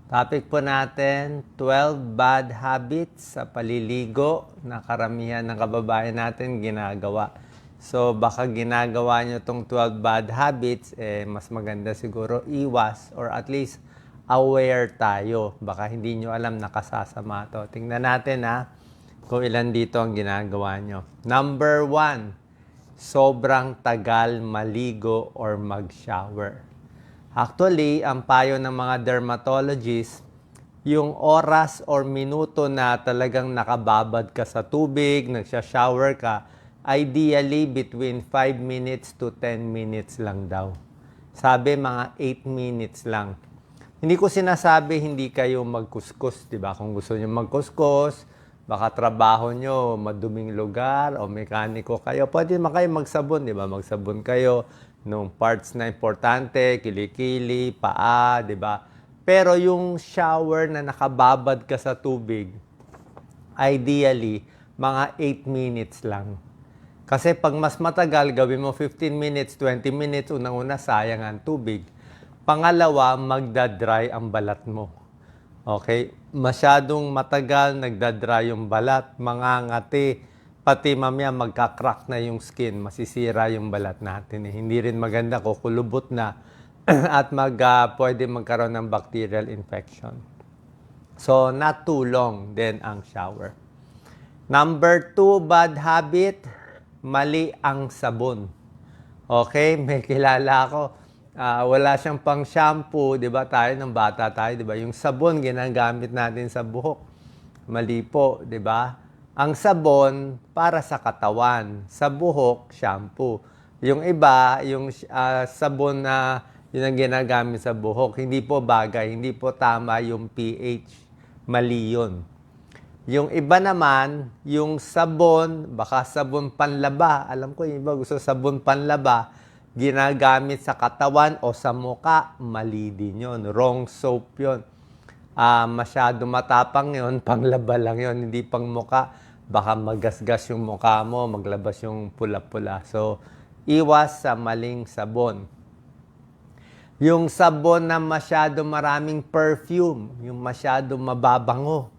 Topic po natin, 12 bad habits sa paliligo na karamihan ng kababayan natin ginagawa. So baka ginagawa nyo itong 12 bad habits, mas maganda siguro iwas or at least aware tayo. Baka hindi nyo alam nakasasama to. Tingnan natin kung ilan dito ang ginagawa nyo. Number 1, sobrang tagal maligo or mag-shower. Actually, ang payo ng mga dermatologists, yung oras or minuto na talagang nakababad ka sa tubig, nagsha-shower ka, ideally between 5 minutes to 10 minutes lang daw. Sabi mga 8 minutes lang. Hindi ko sinasabi hindi kayo magkuskus, di ba? Kung gusto niyo magkuskus, baka trabaho nyo, maduming lugar o mekaniko kayo, pwede naman kayo magsabon, di ba? Magsabon kayo nung parts na importante, kilikili, paa, di ba? Pero yung shower na nakababad ka sa tubig, ideally, mga 8 minutes lang. Kasi pag mas matagal, gawin mo 15 minutes, 20 minutes, unang-una sayang ang tubig. Pangalawa, magdadry ang balat mo. Okay? Masyadong matagal, nagdadry yung balat, mangangati, pati mamaya magka-crack na yung skin, masisira yung balat natin. Hindi rin maganda, kukulubot na at pwede magkaroon ng bacterial infection. So, not too long din ang shower. Number 2 bad habit, mali ang sabon. Okay, may kilala ako. Wala siyang pang shampoo, 'di ba? Tayo ng bata tayo, 'di ba? Yung sabon ginagamit natin sa buhok. Mali po, 'di ba? Ang sabon para sa katawan, sa buhok shampoo. Yung iba, yung sabon na yun ang ginagamit sa buhok, hindi po bagay, hindi po tama yung pH. Mali yun. Yung iba naman, yung sabon, baka sabon panlaba. Alam ko, yung iba gusto sabon panlaba, ginagamit sa katawan o sa muka, mali din yun. Wrong soap yun. Masyado matapang yun, panglaba lang yun, hindi pang muka. Baka magasgas yung mukha mo, maglabas yung pula-pula. So, iwas sa maling sabon. Yung sabon na masyado maraming perfume, yung masyado mababango.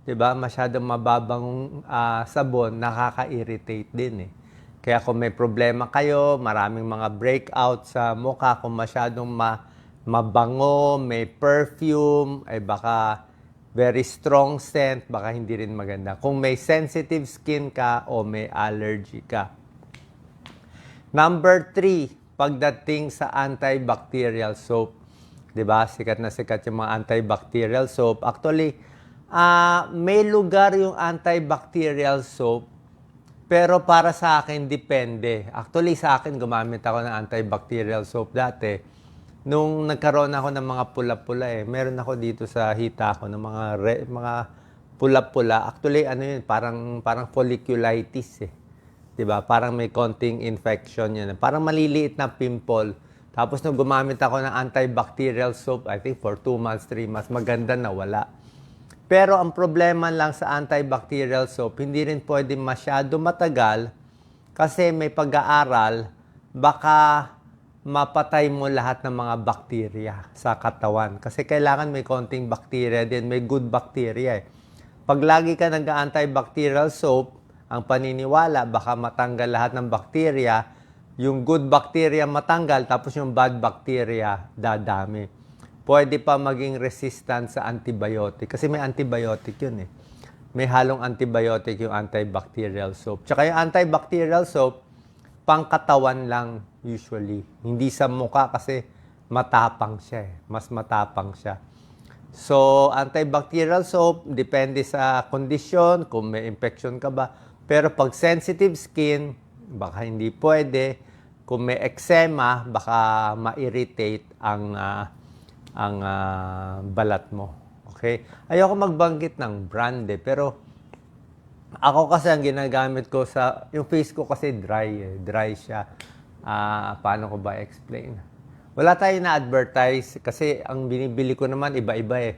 Diba? Masyadong mababangong sabon, nakaka-irritate din eh. Kaya kung may problema kayo, maraming mga breakout sa mukha, kung masyadong mabango, may perfume, ay baka very strong scent, baka hindi rin maganda. Kung may sensitive skin ka o may allergy ka. Number 3, pagdating sa antibacterial soap. Diba? Sikat na sikat yung mga antibacterial soap. Actually, may lugar yung antibacterial soap, pero para sa akin, depende. Actually, sa akin, gumamit ako ng antibacterial soap dati. Nung nagkaroon ako ng mga pula-pula meron ako dito sa hita ko ng mga pula-pula. Actually, ano yun, parang folliculitis eh. 'Di ba? Parang may konting infection yun. Parang maliliit na pimple. Tapos nung gumamit ako ng antibacterial soap, I think for 2 months, 3 months, maganda na wala. Pero ang problema lang sa antibacterial soap, hindi rin pwede masyado matagal kasi may pag-aaral, baka mapatay mo lahat ng mga bakterya sa katawan. Kasi kailangan may konting bakterya din, may good bacteria eh. Pag lagi ka nag-antibacterial soap, ang paniniwala, baka matanggal lahat ng bakterya, yung good bacteria matanggal, tapos yung bad bacteria dadami. Pwede pa maging resistant sa antibiotic. Kasi may antibiotic yun eh. May halong antibiotic yung antibacterial soap. Tsaka yung antibacterial soap, pangkatawan lang usually. Hindi sa mukha kasi matapang siya eh. Mas matapang siya. So, antibacterial soap, depende sa kondisyon, kung may infection ka ba. Pero pag sensitive skin, baka hindi pwede. Kung may eczema, baka ma-irritate ang balat mo. Okay? Ayoko magbanggit ng brand pero ako kasi ang ginagamit ko yung face ko kasi dry eh. Dry siya. Paano ko ba explain? Wala tayong na-advertise kasi ang binibili ko naman iba-iba eh.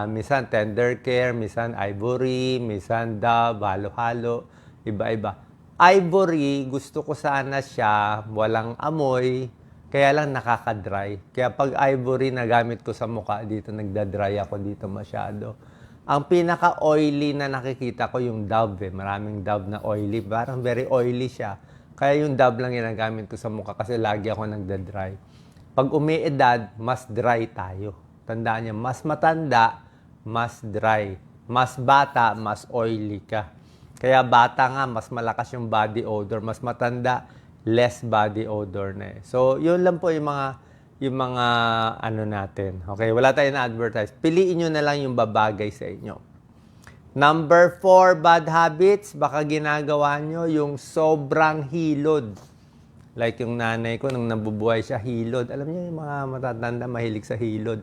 Minsan Tender Care, minsan Ivory, minsan Dove, halo-halo, iba-iba. Ivory, gusto ko sana siya walang amoy, Kaya lang nakaka-dry. Kaya pag ivory na gamit ko sa mukha dito, nagda-dry ako dito masyado. Ang pinaka-oily na nakikita ko yung Dove. Maraming Dove na oily. Parang very oily siya. Kaya yung Dove lang ginagamit ko sa mukha kasi lagi ako nagda-dry. Pag umiedad, mas dry tayo. Tandaan niyo, mas matanda, mas dry. Mas bata, mas oily ka. Kaya bata nga, mas malakas yung body odor. Mas matanda, less body odor na eh. So, yun lang po yung mga ano natin. Okay, wala tayong na-advertise. Piliin nyo na lang yung babagay sa inyo. Number 4, bad habits. Baka ginagawa nyo yung sobrang hilod. Like yung nanay ko, nung nabubuhay siya, hilod. Alam niyo yung mga matatanda, mahilig sa hilod.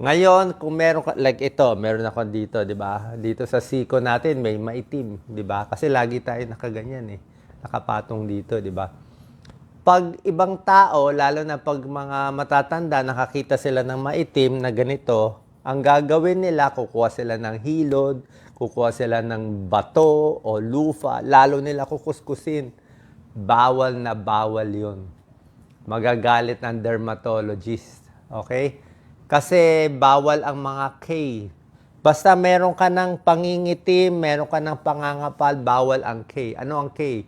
Ngayon, kung meron ka, like ito, meron ako dito, di ba? Dito sa siko natin, may maitim, di ba? Kasi lagi tayo nakaganyan eh. Nakapatong dito, di ba? Pag ibang tao, lalo na pag mga matatanda, nakakita sila ng maitim na ganito, ang gagawin nila, kukuha sila ng hilod, kukuha sila ng bato o lufa, lalo nila kukuskusin. Bawal na bawal yun. Magagalit ng dermatologist. Okay? Kasi bawal ang mga K. Basta meron ka ng pangingitim, meron ka ng pangangapal, bawal ang K. Ano ang K?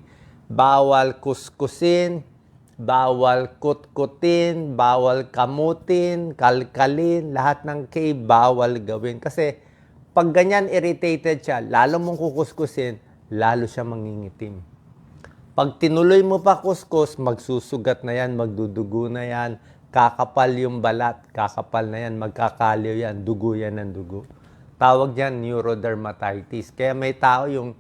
Bawal kuskusin, bawal kutkutin, bawal kamutin, kalkalin, lahat ng K bawal gawin. Kasi pag ganyan irritated siya, lalo mong kukuskusin, lalo siya mangingitim. Pag tinuloy mo pa kuskus, magsusugat na yan, magdudugo na yan, kakapal yung balat, kakapal na yan, magkakaliw yan, dugo yan ng dugo. Tawag yan neurodermatitis. Kaya may tao yung,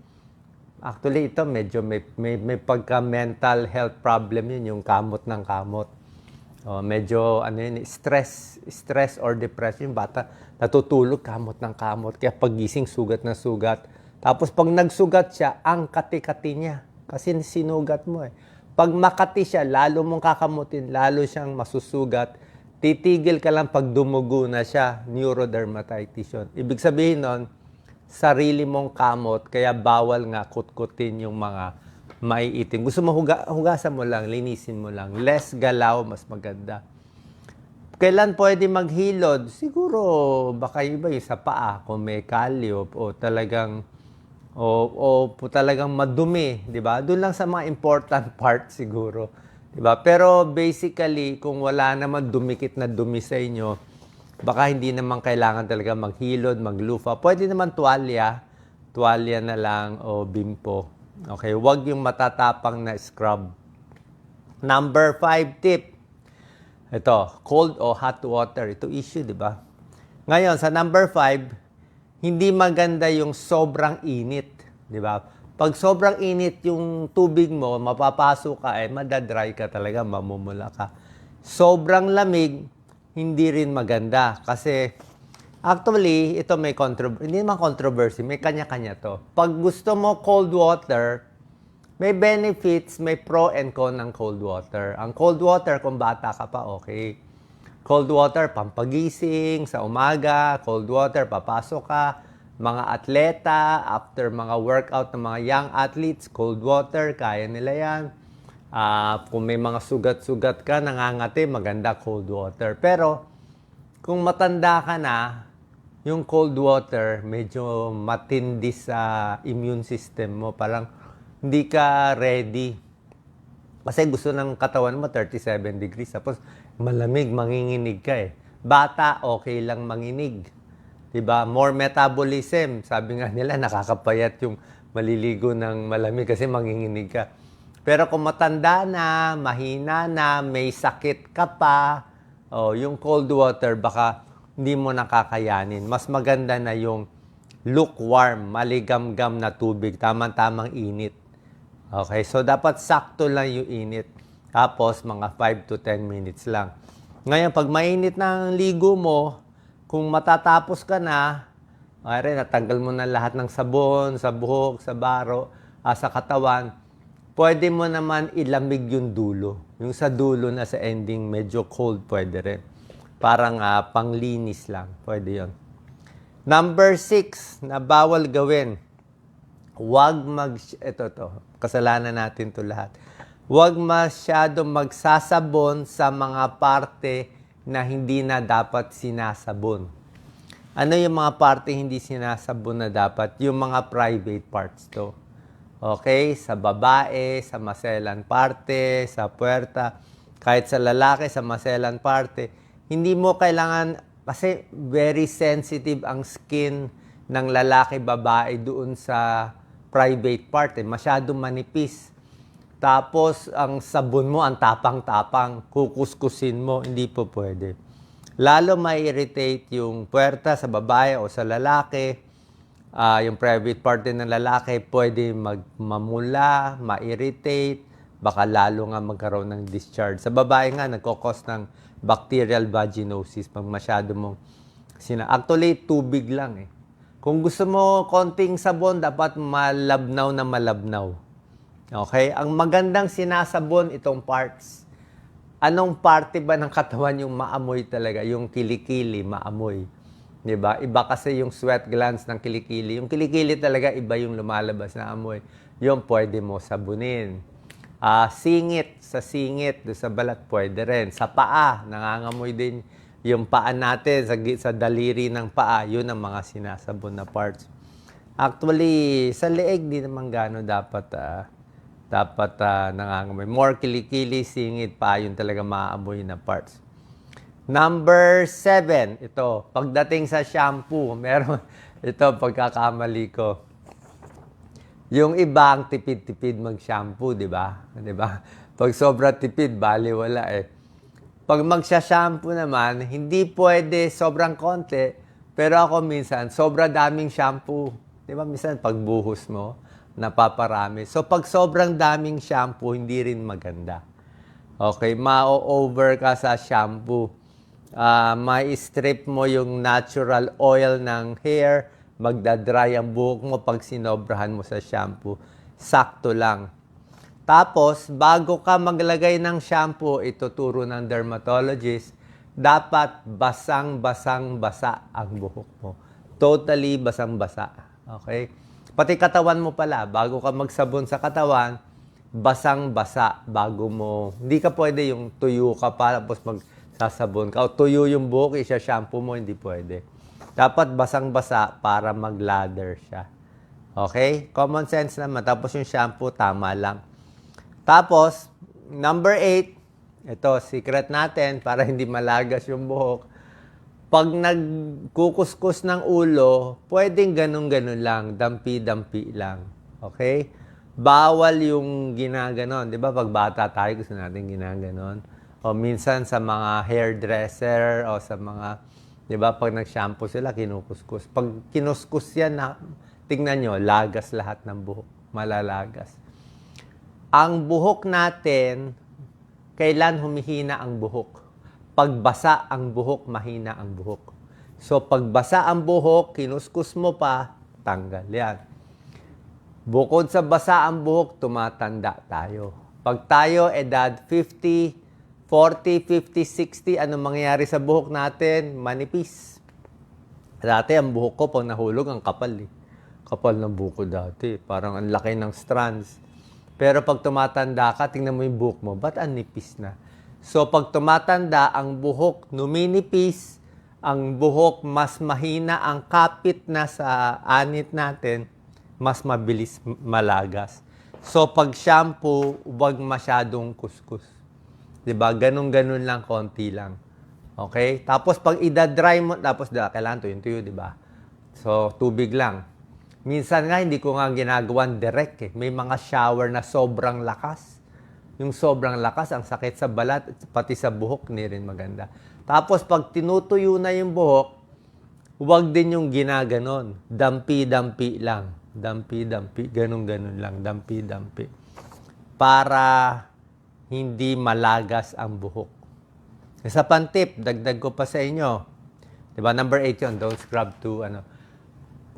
actually ito medyo may pagka-mental health problem yun, yung kamot ng kamot. Medyo ano yun, stress or depression. Bata, natutulog kamot ng kamot. Kaya pagising, sugat na sugat. Tapos pag nagsugat siya, ang kati-kati niya. Kasi sinugat mo eh. Pag makati siya, lalo mong kakamutin, lalo siyang masusugat. Titigil ka lang pag dumugo na siya, neurodermatitis yun. Ibig sabihin nun, sarili mong kamot, kaya bawal nga kutkutin yung mga maiitim. Gusto mo hugasan mo lang, linisin mo lang. Less galaw, mas maganda. Kailan pwede maghilod? Siguro, baka iba yung sa paa, kung may kalyo o talagang talagang madumi, 'di ba? Doon lang sa mga important part siguro, 'di ba? Pero basically, kung wala naman dumikit na dumi sa inyo, baka hindi naman kailangan talaga maghilod, maglufa. Pwede naman tuwalya na lang o bimpo. Okay, wag yung matatapang na scrub. Number 5 tip. Ito, cold o hot water. Ito issue, 'di ba? Ngayon, sa number 5, hindi maganda yung sobrang init, di ba? Pag sobrang init yung tubig mo, mapapasok ka, madadry ka talaga, mamumula ka. Sobrang lamig, hindi rin maganda. Kasi, actually, ito may hindi naman controversy, may kanya-kanya to. Pag gusto mo cold water, may benefits, may pro and con ng cold water. Ang cold water, kung bata ka pa, okay. Cold water, pampagising, sa umaga, cold water, papasok ka. Mga atleta, after mga workout ng mga young athletes, cold water, kaya nila yan. Kung may mga sugat-sugat ka, nangangati, maganda cold water. Pero, kung matanda ka na, yung cold water, medyo matindi sa immune system mo. Parang, hindi ka ready. Kasi gusto ng katawan mo 37 degrees. Tapos malamig, manginginig ka eh. Bata, okay lang manginig. Diba? More metabolism. Sabi nga nila, nakakapayat yung maliligo ng malamig kasi manginginig ka. Pero kung matanda na, mahina na, may sakit ka pa, yung cold water, baka hindi mo nakakayanin. Mas maganda na yung lukewarm, maligamgam na tubig, tamang-tamang init. Okay, so dapat sakto lang yung init. Tapos, mga 5 to 10 minutes lang. Ngayon, pag mainit na ang ligo mo, kung matatapos ka na, natanggal mo na lahat ng sabon, sa buhok, sa baro, sa katawan, pwede mo naman ilamig yung dulo. Yung sa dulo na sa ending, medyo cold, pwede rin. Parang panglinis lang, pwede yon. Number 6, na bawal gawin. Ito, kasalanan natin to lahat. Huwag masyadong magsasabon sa mga parte na hindi na dapat sinasabon. Ano yung mga parte hindi sinasabon na dapat? Yung mga private parts to. Okay? Sa babae, sa maselan parte, sa puwerta, kahit sa lalaki, sa maselan parte. Hindi mo kailangan, kasi very sensitive ang skin ng lalaki, babae doon sa private part. Masyadong manipis. Tapos, ang sabon mo, ang tapang-tapang, kukuskusin mo, hindi po pwede. Lalo ma-irritate yung puwerta sa babae o sa lalaki. Yung private part din ng lalaki, pwede mamula, ma-irritate, baka lalo nga magkaroon ng discharge. Sa babae nga, nagkakos ng bacterial vaginosis pag masyado mong Actually, tubig lang eh. Kung gusto mo konting sabon, dapat malabnaw na malabnaw. Okay? Ang magandang sinasabon itong parts. Anong parte ba ng katawan yung maamoy talaga? Yung kilikili, maamoy. Diba? Iba kasi yung sweat glands ng kilikili. Yung kilikili talaga, iba yung lumalabas na amoy. Yung pwede mo sabunin. Singit, sa singit, sa balat, pwede rin. Sa paa, nangangamoy din yung paa natin, sa daliri ng paa, yun ang mga sinasabon na parts. Actually, sa leeg, di naman gano'n dapat nangangamoy. More kilikili, singit, paa, yun talaga maaamoy na parts. Number 7, ito, pagdating sa shampoo, ito, pagkakamali ko. Yung iba ang tipid-tipid mag-shampoo, di ba? Di ba? Pag sobra tipid, baliwala eh. Pag magsha-shampoo naman, hindi pwede sobrang konti, pero ako minsan, sobra daming shampoo. Di ba? Minsan, pagbuhos mo, napaparami. So, pag sobrang daming shampoo, hindi rin maganda. Okay, ma-over ka sa shampoo. May strip mo yung natural oil ng hair, magdadry ang buhok mo pag sinobrahan mo sa shampoo. Sakto lang. Tapos, bago ka maglagay ng shampoo, ituturo ng dermatologist, dapat basang-basang-basa ang buhok mo. Totally basang-basa. Okay? Pati katawan mo pala, bago ka magsabon sa katawan, basang-basa bago mo. Hindi ka pwede yung tuyo ka pa, tapos magsasabon ka. O tuyo yung buhok, isa-shampoo mo, hindi pwede. Dapat basang-basa para mag-lather siya. Okay? Common sense naman. Tapos yung shampoo, tama lang. Tapos, number 8, ito, secret natin para hindi malagas yung buhok. Pag nagkukuskus ng ulo, pwedeng ganun-ganun lang, dampi-dampi lang. Okay? Bawal yung ginaganon. Di ba, pag bata tayo, gusto natin ginaganon. O minsan sa mga hairdresser o sa mga, di ba, pag nag-shampoo sila, kinukuskus. Pag kinuskus yan, tingnan nyo, lagas lahat ng buhok. Malalagas. Ang buhok natin, kailan humihina ang buhok? Pagbasa ang buhok, mahina ang buhok. So, pagbasa ang buhok, kinuskus mo pa, tanggal yan. Bukod sa basa ang buhok, tumatanda tayo. Pag tayo, edad 50, 40, 50, 60, ano mangyayari sa buhok natin? Manipis. Dati, ang buhok ko, pag nahulog, ang kapal eh. Kapal ng buhok ko dati. Parang ang laki ng strands. Pero pag tumatanda ka, tingnan mo yung buhok mo, ba't ang nipis na? So, pag tumatanda, ang buhok numinipis, ang buhok mas mahina, ang kapit na sa anit natin, mas mabilis malagas. So, pag shampoo, huwag masyadong kuskus. Diba? Ganun-ganun lang, konti lang. Okay? Tapos, pag idadry mo, tapos kailangan tuyo, diba? So, tubig lang. Minsan nga, hindi ko nga ginagawan direct eh. May mga shower na sobrang lakas. Yung sobrang lakas, ang sakit sa balat, pati sa buhok, hindi rin maganda. Tapos, pag tinutuyo na yung buhok, huwag din yung ginaganon. Dampi-dampi lang. Dampi-dampi. Ganun-ganun lang. Dampi-dampi. Para hindi malagas ang buhok. Isa pang tip, dagdag ko pa sa inyo. Diba? Number 8 yun. Don't scrub to,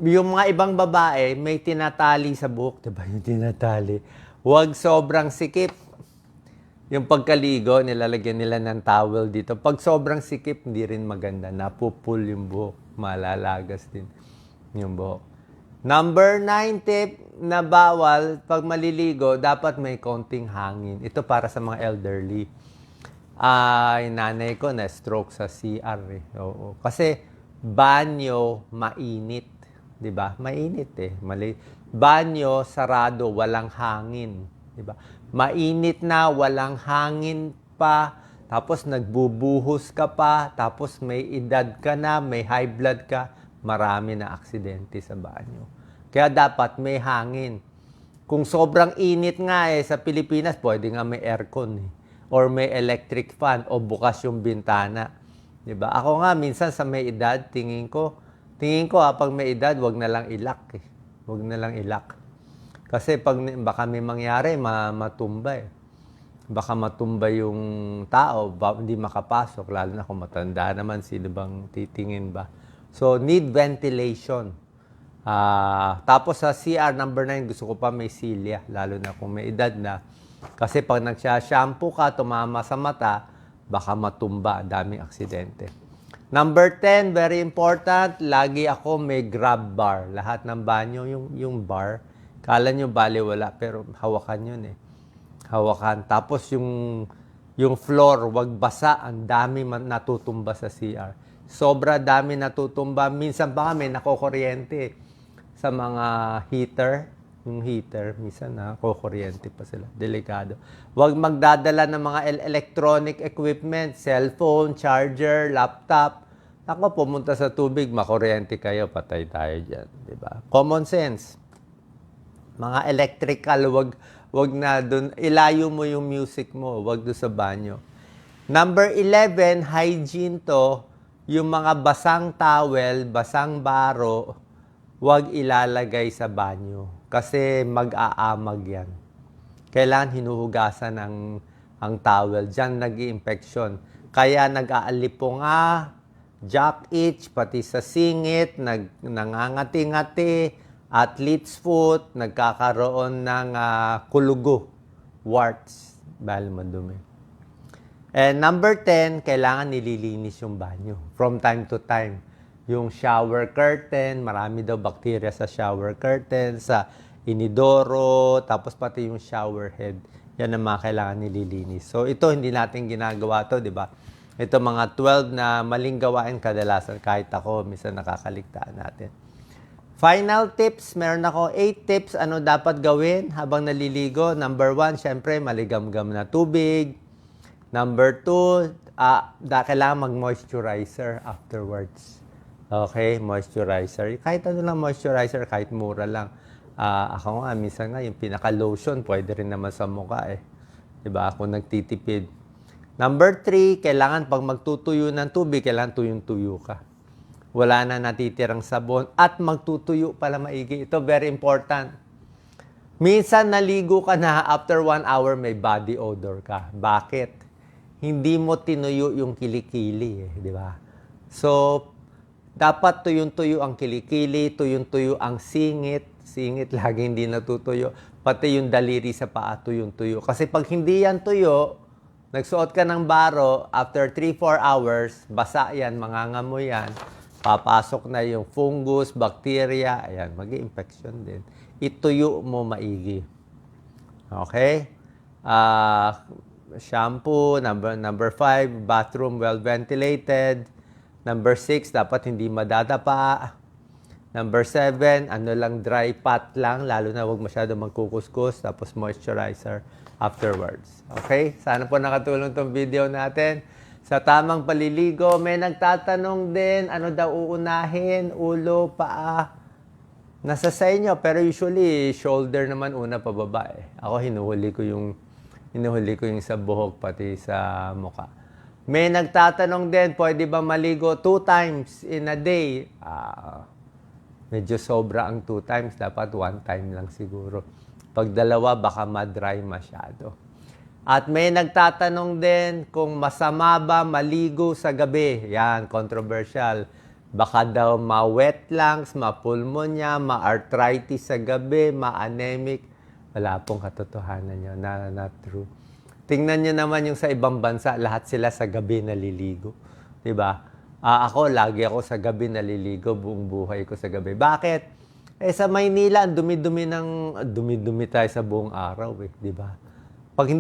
Yung mga ibang babae, may tinatali sa buhok. Diba yung tinatali? Huwag sobrang sikip. Yung pagkaligo, nilalagyan nila ng towel dito. Pag sobrang sikip, hindi rin maganda. Napupul yung buhok. Malalagas din yung buhok. Number 9 tip na bawal pag maliligo, dapat may konting hangin. Ito para sa mga elderly. Nanay ko na stroke sa CR eh. Oo. Kasi banyo mainit, 'di ba? Mainit eh. Banyo sarado, walang hangin, 'di ba? Mainit na, walang hangin pa, tapos nagbubuhos ka pa, tapos may edad ka na, may high blood ka, marami na aksidente sa banyo. Kaya dapat may hangin. Kung sobrang init nga sa Pilipinas, pwede nga may aircon or may electric fan o bukas yung bintana. 'Di ba? Ako nga minsan sa may edad, tingin ko pag may edad, wag na lang ilak eh. Wag na lang ilak. Kasi baka may mangyari, matumba eh. Baka matumba yung tao, hindi makapasok, lalo na kung matanda naman, sino bang titingin ba? So, need ventilation. Tapos sa CR number 9, gusto ko pa may silya, lalo na kung may edad na. Kasi pag nagsha-shampoo ka, tumama sa mata, baka matumba, daming aksidente. Number 10, very important, lagi ako may grab bar. Lahat ng banyo, yung bar, kala nyo baliwala, pero hawakan yun eh. Hawakan. Tapos yung floor, wag basa, ang dami natutumba sa CR. Sobra dami natutumba. Minsan pa kami nakokuryente sa mga heater. Yung heater, minsan nakokuryente pa sila. Delikado. Wag magdadala ng mga electronic equipment, cellphone, charger, laptop. Ako, pumunta sa tubig, makuryente kayo, patay tayo dyan. Diba? Common sense. Mga electrical, wag na doon. Ilayo mo yung music mo, wag doon sa banyo. Number 11, hygiene to. Yung mga basang towel, basang baro, wag ilalagay sa banyo. Kasi mag-aamag yan. Kailangan hinuhugasan ang towel. Diyan nag-i-infection. Kaya nag-aalipunga, jack itch, pati sa singit, nangangati-ngati, athlete's foot, nagkakaroon ng kulugo, warts, dahil madumi. And number 10, kailangan nililinis yung banyo from time to time. Yung shower curtain, marami daw bacteria sa shower curtain, sa inidoro, tapos pati yung shower head. Yan ang mga kailangan nililinis. So ito, hindi natin ginagawa to, di ba? Ito mga 12 na maling gawain kadalasan, kahit ako, minsan nakakaligtaan natin. Final tips, meron ako 8 tips ano dapat gawin habang naliligo. Number 1, syempre, maligamgam na tubig. Number 2, kailangan mag-moisturizer afterwards. Okay, moisturizer. Kahit ano lang moisturizer, kahit mura lang. Ako nga, minsan nga, yung pinaka-lotion, pwede rin naman sa mukha eh. Diba? Ako nagtitipid. Number 3, kailangan pag magtutuyo ng tubig, kailangan tuyong-tuyo ka. Wala na natitirang sabon at magtutuyo pala maigi. Ito very important. Minsan naligo ka na, after 1 hour may body odor ka. Bakit? Hindi mo tinuyo yung kilikili, di ba? So, dapat tuyong-tuyo ang kilikili, tuyong-tuyo ang singit. Singit lagi hindi natutuyo. Pati yung daliri sa paa, tuyong-tuyo. Kasi pag hindi yan tuyo, nagsuot ka ng baro, after 3-4 hours, basa yan, mangangamoy yan, papasok na yung fungus, bacteria, ayan, mag-i-infection din. Ituyo mo maigi. Okay? Shampoo, number 5, bathroom well ventilated. Number 6, dapat hindi madadapa. Number 7, dry pot lang, lalo na huwag masyado magkukuskus, tapos moisturizer afterwards. Okay? Sana po nakatulong tong video natin. Sa tamang paliligo, may nagtatanong din, ano daw uunahin, ulo, paa. Nasa sa inyo, pero usually, shoulder naman una pababa eh. Ako, hinuhuli ko yung sa buhok, pati sa mukha. May nagtatanong din, pwede ba maligo 2 times in a day? Medyo sobra ang 2 times, dapat 1 time lang siguro. Pag dalawa, baka ma-dry masyado. At may nagtatanong din kung masama ba maligo sa gabi. Yan, controversial. Baka daw ma-wet lungs, ma-pulmonya, ma-arthritis sa gabi, ma-anemic. Wala pong katotohanan yun, not true. Tingnan nyo naman yung sa ibang bansa, lahat sila sa gabi naliligo. Diba? Ako, lagi ako sa gabi naliligo, buong buhay ko sa gabi. Bakit? Sa Maynila, ang dumi-dumi tayo sa buong araw, di ba? Pag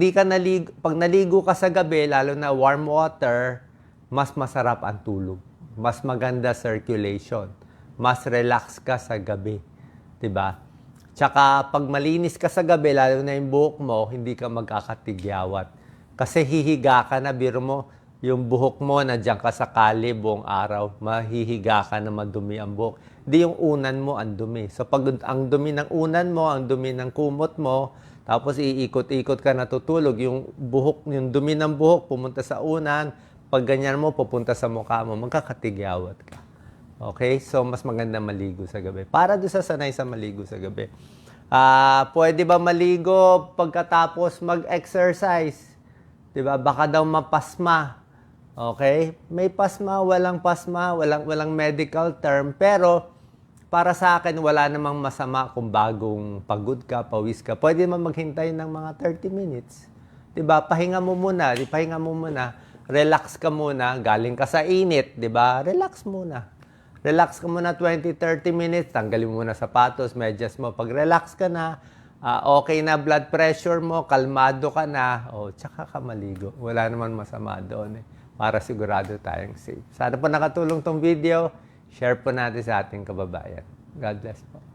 naligo ka sa gabi, lalo na warm water, mas masarap ang tulog. Mas maganda circulation. Mas relax ka sa gabi, di ba? Tsaka pag malinis ka sa gabi, lalo na yung buhok mo, hindi ka magkakatigyawat. Kasi hihiga ka na, biro mo, yung buhok mo, nandiyan ka sa kali buong araw, mahihiga ka na madumi ang buhok. Di yung unan mo ang dumi. So pag ang dumi ng unan mo, ang dumi ng kumot mo, tapos iikot-ikot ka natutulog, yung dumi ng buhok pumunta sa unan, pag ganyan mo, pupunta sa mukha mo, magkakatigyawat ka. Okay? So, mas maganda maligo sa gabi. Para doon sa sanay sa maligo sa gabi. Pwede ba maligo pagkatapos mag-exercise? Diba? Baka daw mapasma. Okay? May pasma, walang medical term. Pero, para sa akin, wala namang masama kung bagong pagod ka, pawis ka. Pwede naman maghintay ng mga 30 minutes. Diba? Pahinga mo muna. Relax ka muna. Galing ka sa init. Diba? Relax muna. Relax ka muna 20-30 minutes, tanggalin mo muna sapatos, medyas mo. Pag relax ka na, okay na blood pressure mo, kalmado ka na, tsaka ka maligo. Wala naman masama doon para sigurado tayong safe. Sana po nakatulong tong video. Share po natin sa ating kababayan. God bless po.